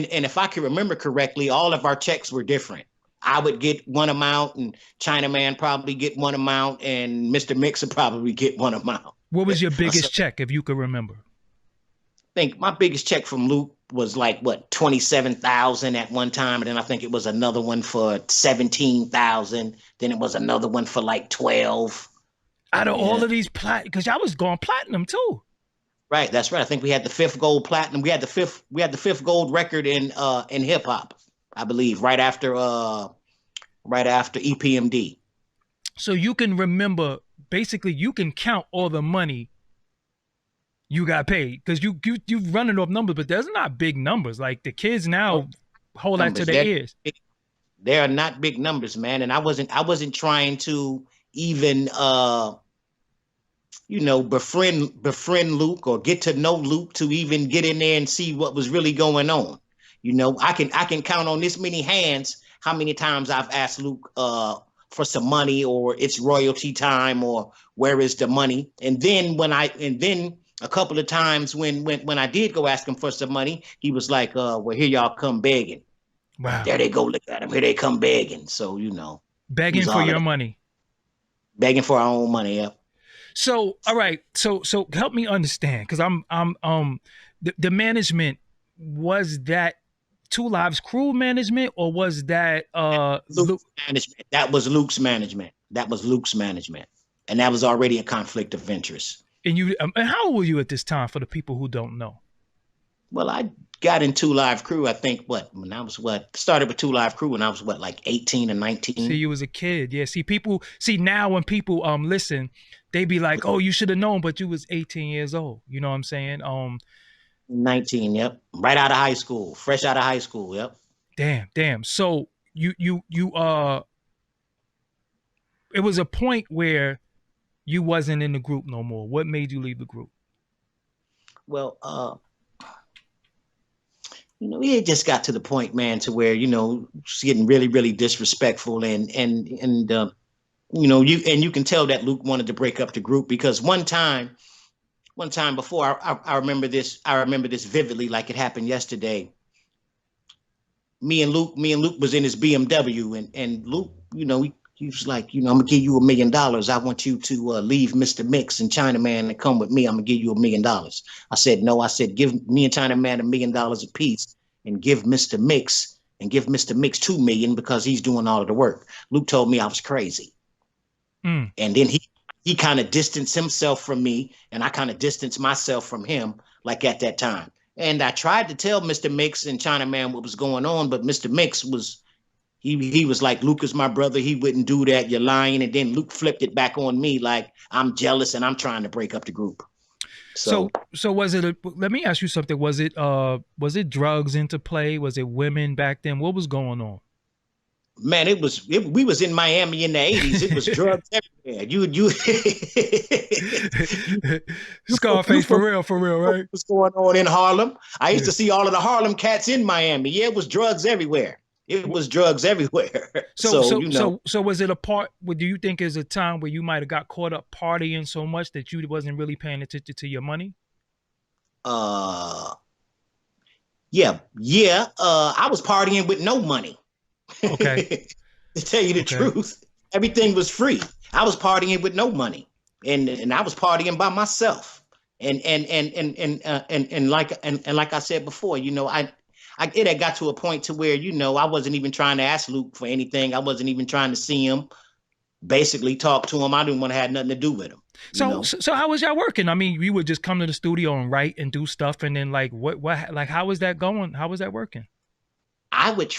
and if I can remember correctly, all of our checks were different. I would get one amount, and Chinaman probably get one amount, and Mr. Mix would probably get one amount. What was your So biggest check, if you could remember? I think my biggest check from Luke was like what 27,000 at one time, and then I think it was another one for 17,000. Then it was another one for like 12. Out of all Yeah, of these because y'all was going platinum too. right. That's right. I think we had the fifth gold platinum. We had the fifth gold record in hip hop, I believe, right after EPMD. So you can remember, basically, you can count all the money you got paid because you running off numbers, but there's not big numbers. Like the kids Oh, now hold that to numbers. their ears. They are not big numbers, man. And I wasn't trying to even befriend Luke or get to know Luke to even get in there and see what was really going on. I can count on this many hands how many times I've asked Luke for some money, or it's royalty time, or where is the money? And then a couple of times when I did go ask him for some money, he was like, well, here y'all come begging. Wow. There they go, look at them. Here they come begging. So, Begging he's for all of your that. money. Begging for our own money. Yeah. So, all right. So help me understand, because the management, was that Two Lives Crew management, or was that Luke's management. That was Luke's management. That was Luke's management. And that was already a conflict of interest. and you and how old were you at this time, for the people who don't know? Well, I got in Two Live Crew, I think, started with Two Live Crew when I was like 18 or See, 19. you was a kid. Yeah. See now when people listen, they be like, "Oh, you should have known," but you was 18 years old. You know what I'm saying? 19, yep. Right out of high school. Fresh out of high school, yep. Damn. So you it was a point where you wasn't in the group no more. What made you leave the group? Well, it just got to the point, man, to where, it's getting really, really disrespectful, you can tell that Luke wanted to break up the group because one time before, I remember this. I remember this vividly, like it happened yesterday. Me and Luke was in his BMW, and Luke, he was like, I'm gonna give you $1 million. I want you to leave Mr. Mix and Chinaman and come with me. I'm gonna give you $1 million. I said no. I said give me and Chinaman $1 million apiece, and give Mr. Mix 2 million because he's doing all of the work. Luke told me I was crazy. Mm. And then he kind of distanced himself from me, and I kind of distanced myself from him, like at that time. And I tried to tell Mr. Mix and Chinaman what was going on, but Mr. Mix he was like, Luke is my brother. He wouldn't do that. You're lying. And then Luke flipped it back on me like I'm jealous and I'm trying to break up the group. So So, so was it let me ask you something. Was it drugs into play? Was it women back then? What was going on? man, we was in Miami in the 80s. It was drugs everywhere. You you Scarface, from for real, what right? was going on in Harlem. I used Yeah. to see all of the Harlem cats in Miami. Yeah, it was drugs everywhere. It was drugs everywhere. So So, so so so was it a part? What do you think is a time where you might have got caught up partying so much that you wasn't really paying attention to your money? uh, yeah. I was partying with no money. Okay, To tell you the okay. truth, everything was free. I was partying with no money, and I was partying by myself. And like I said before, it had got to a point to where I wasn't even trying to ask Luke for anything. I wasn't even trying to see him. Basically, talk to him. I didn't want to have nothing to do with him. You So, know. so so how was y'all working? I mean, you would just come to the studio and write and do stuff, and then like like how was that going? How was that working? I would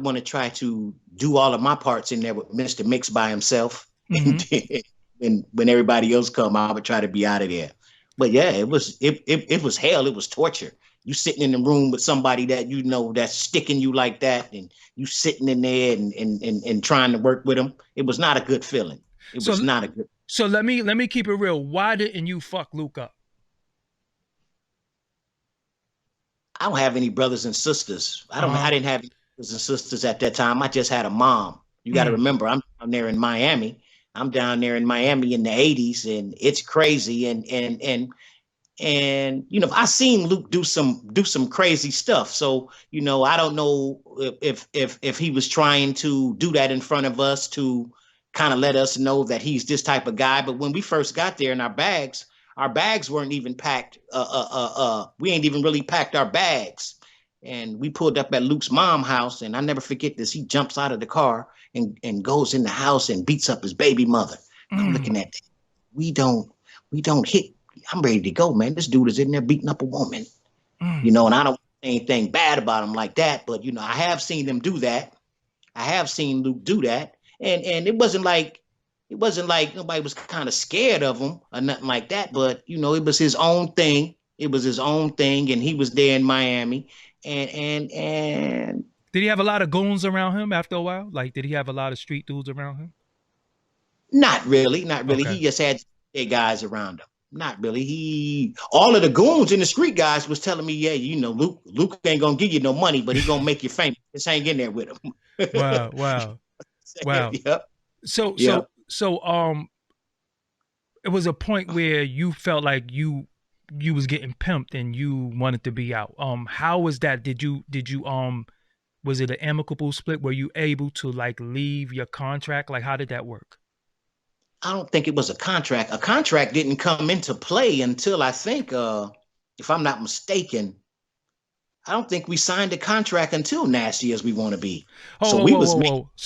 want to try to do all of my parts in there with Mr. Mix by himself. And Mm-hmm. then when everybody else come, I would try to be out of there. But yeah, it was hell. It was torture. You sitting in the room with somebody that that's sticking you like that, and you sitting in there and trying to work with them. It was not a good feeling. It was So not a good. so let me keep it real. Why didn't you fuck Luke up? I don't have any brothers and sisters. I Uh don't. huh. I didn't have any brothers and sisters at that time. I just had a mom. You got to Mm. remember, I'm down there in Miami. I'm down there in Miami in the '80s, and it's crazy. And And I seen Luke do some crazy stuff. So I don't know if he was trying to do that in front of us to kind of let us know that he's this type of guy. But when we first got there in our bags weren't even packed. We ain't even really packed our bags. And we pulled up at Luke's mom's house, and I never forget this. He jumps out of the car and goes in the house and beats up his baby mother. I'm looking at that. We don't hit. I'm ready to go, man. This dude is in there beating up a woman, and I don't say anything bad about him like that, but I have seen them do that. I have seen Luke do that, and it wasn't like nobody was kind of scared of him or nothing like that, but it was his own thing. It was his own thing, and he was there in Miami, and did he have a lot of goons around him after a while? Like, did he have a lot of street dudes around him? Not really. Okay. He just had guys around him. Not really. All of the goons in the street guys was telling me, yeah, Luke ain't gonna give you no money, but he gonna make you famous. Just hang in there with him. Wow. Yep. So it was a point where you felt like you was getting pimped and you wanted to be out. How was that? Did you was it an amicable split? Were you able to like leave your contract? Like, how did that work? I don't think it was a contract. A contract didn't come into play until I think, if I'm not mistaken, I don't think we signed a contract until Nasty As We Want to Be. So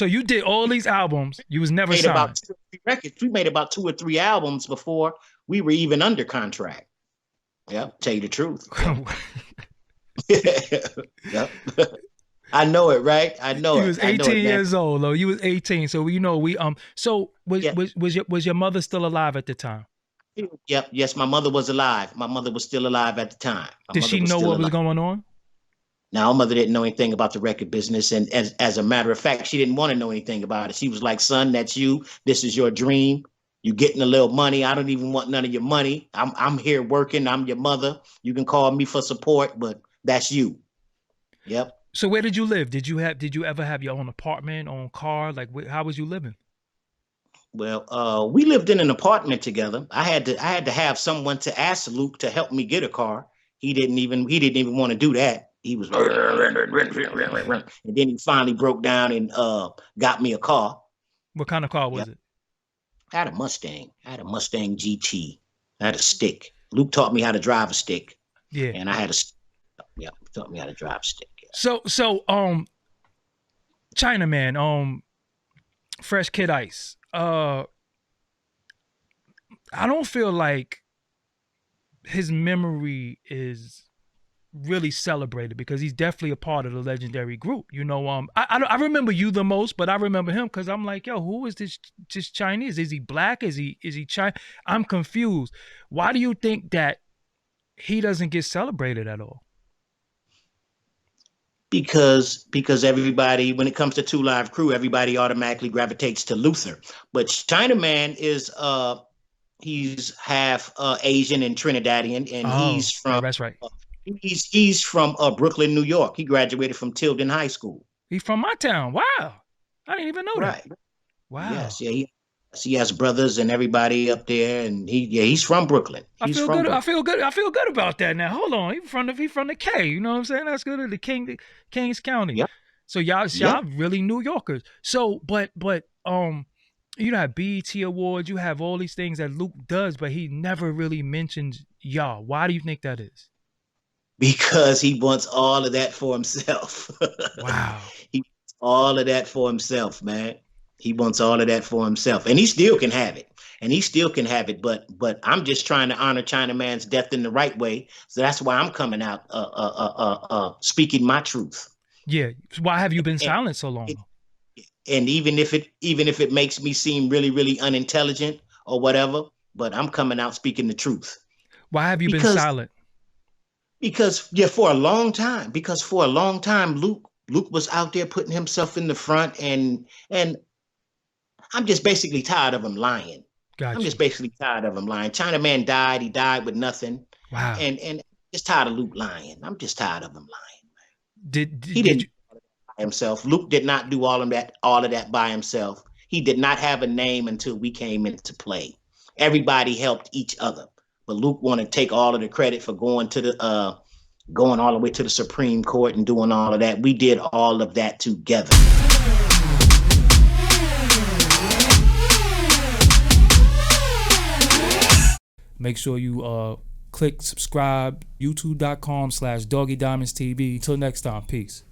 you did all these albums. You was never made signed. About 2 or 3 records. We made about 2 or 3 albums before we were even under contract. Yep, tell you the truth. Yep. I know it, right? I know it. He was 18 years old, though. You was 18, so we. So was your mother still alive at the time? Yep. Yes, my mother was alive. My mother was still alive at the time. Did she know what was going on? Now, my mother didn't know anything about the record business, and as a matter of fact, she didn't want to know anything about it. She was like, "Son, that's you. This is your dream. You getting a little money. I don't even want none of your money. I'm here working. I'm your mother. You can call me for support, but that's you." Yep. So where did you live? Did you ever have your own apartment, own car? Like, how was you living? Well, we lived in an apartment together. I had to have someone to ask Luke to help me get a car. He didn't even want to do that. He was, and then he finally broke down and got me a car. What kind of car was it? I had a Mustang. I had a Mustang GT. I had a stick. Luke taught me how to drive a stick. Yeah. And I had a, taught me how to drive a stick. Yeah. So, Chinaman, Fresh Kid Ice. I don't feel like his memory is really celebrated because he's definitely a part of the legendary group. I remember you the most, but I remember him because I'm like, yo, who is this Chinese? Is he black? Is he Chinese? I'm confused. Why do you think that he doesn't get celebrated at all? Because everybody, when it comes to Two Live Crew, everybody automatically gravitates to Luther. But Chinaman is he's half Asian and Trinidadian, and he's from that's right. He's from Brooklyn, New York. He graduated from Tilden High School. He's from my town. Wow, I didn't even know that. Wow. Yes, yeah. He has brothers and everybody up there, and he's from Brooklyn. I feel good. I feel good about that now. Hold on, he's from the K. You know what I'm saying? That's good. The Kings County. Yep. So y'all really New Yorkers. So, but you have BET Awards. You have all these things that Luke does, but he never really mentions y'all. Why do you think that is? Because he wants all of that for himself. Wow. He wants all of that for himself, man. He wants all of that for himself, and he still can have it. But I'm just trying to honor Chinaman's death in the right way. So that's why I'm coming out, speaking my truth. Yeah. Why have you been silent so long? And even if it makes me seem really, really unintelligent or whatever, but I'm coming out speaking the truth. Why have you been silent? Because for a long time, Luke was out there putting himself in the front, and I'm just basically tired of him lying. Gotcha. I'm just basically tired of him lying. Chinaman died. He died with nothing. Wow. And just tired of Luke lying. I'm just tired of him lying. He didn't do all of that by himself. Luke did not do all of that by himself. He did not have a name until we came into play. Everybody helped each other. but Luke want to take all of the credit for going all the way to the Supreme Court and doing all of that. We did all of that together. Make sure you click subscribe, youtube.com/DoggieDiamondsTV. Until next time, peace.